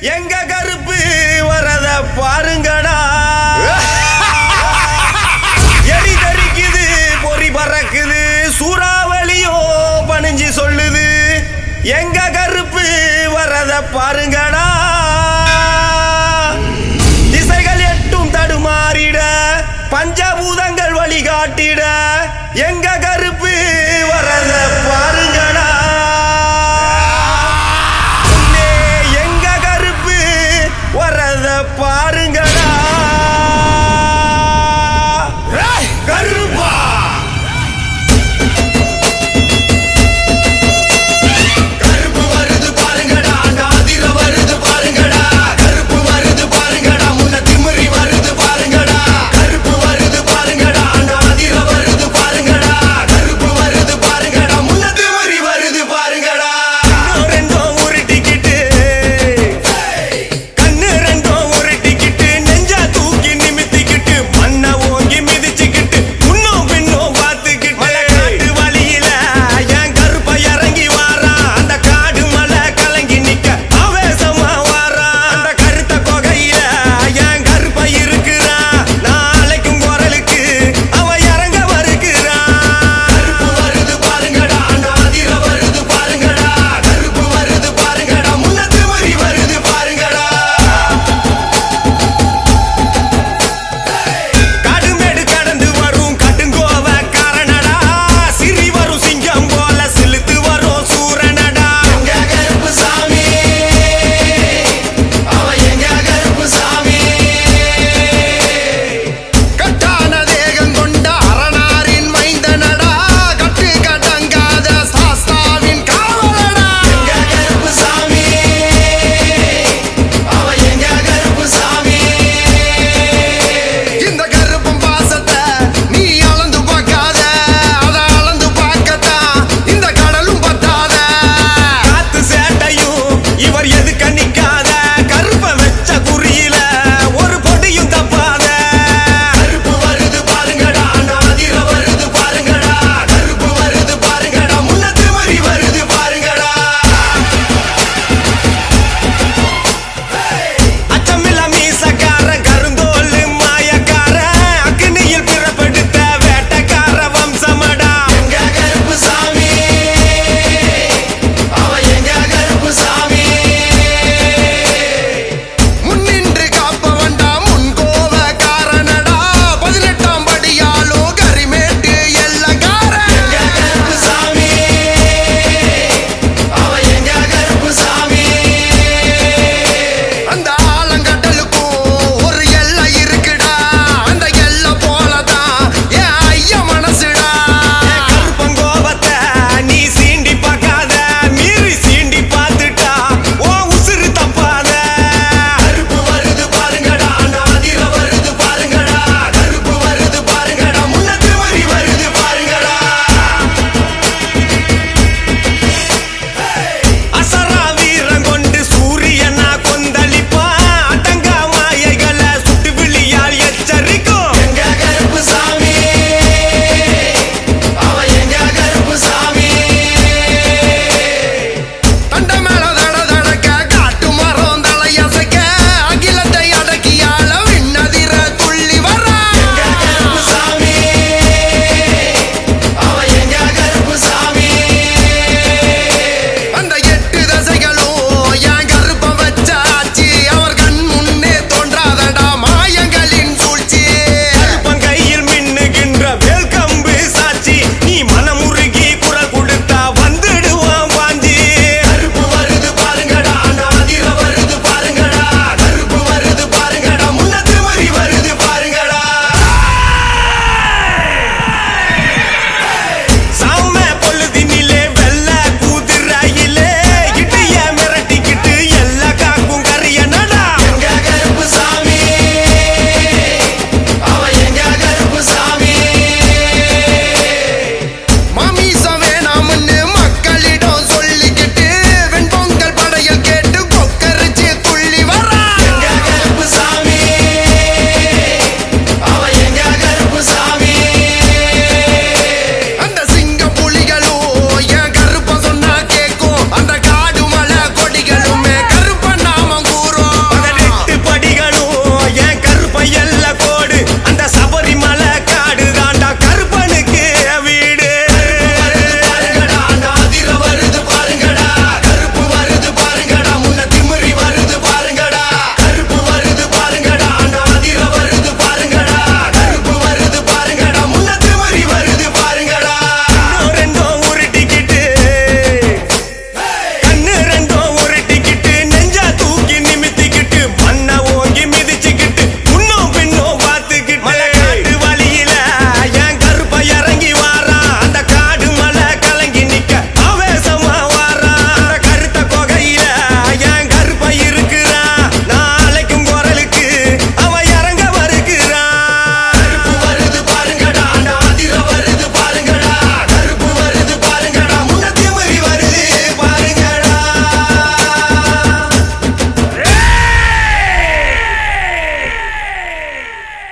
எங்க கருப்பு வரத பாருங்கடா. எரி தரிக்குது, பொறி பறக்குது, சூறாவளியோ பணிஞ்சு சொல்லுது. எங்க கருப்பு வரத பாருங்கடா. திசைகள் எட்டும் தடுமாறிட, பஞ்சபூதங்கள் வழிகாட்டிட, எங்க கருப்பு வரத பாருங்கடா. எங்க கருப்பு வரத பாருங்கடா. கருப்பா கருப்பு வருது பாருங்கடா, நாதிர வருது பாருங்கடா. கருப்பு வருது பாருங்கடா, முன்ன திமிரி வருது பாருங்கடா. கருப்பு வருது பாருங்கடா, நாதிர வருது பாருங்கடா. கருப்பு வருது பாருங்கடா, முன்ன திமிரி வருது பாருங்கடா. ரெண்டோ ஒரு டிக்கெட்டு, கண்ணு ரெண்டோ ஒரு டிக்கெட்டு, நெஞ்ச தூக்கி நிமித்திக்கிட்டு, மண்ண ஓங்கி மிதிச்சுக்கிட்டு, முன்னும் பின்னும் பார்த்துக்கிட்டு, காட்டு வழியில என் கருப்ப இறங்கி வாரான். அந்த காடு மலை கலங்கி நிக்க ஆவேசமா வாரான். அந்த கருத்த கொகையில என் கருப்ப இருக்கிறான். நாளைக்கும் குரலுக்கு அவன் இறங்க வருகிறான். கருப்பு வருது பாருங்கடா, நாதிர வருது பாருங்கடா. கருப்பு வருது பாருங்கடா, முன்ன திமிரி வருது பாருங்கடா. காடுமேடு கடந்து வரும் கடுங்கோவ காரணடா. சிறி வரும் சிங்கம் போல சிலுத்து வரும் சூரனடா. எங்க கருப்பு சாமி, அவன் எங்க கருப்பு சாமி. கட்டான தேகம் கொண்ட அரணாரின் மைந்தனடா. கட்டு கட்டங்காத சாஸ்தாவின் காவலடா. எங்க கருப்பு சாமி, அவன் எங்க கருப்பு சாமி. இந்த கருப்பும் பாசத்தை நீ அளந்து பார்க்காத, அதை அளந்து பார்க்கத்தான் இந்த கடலும் பத்தாத. காத்து சேட்டையும் இவர் எதுக்க நிக்காத.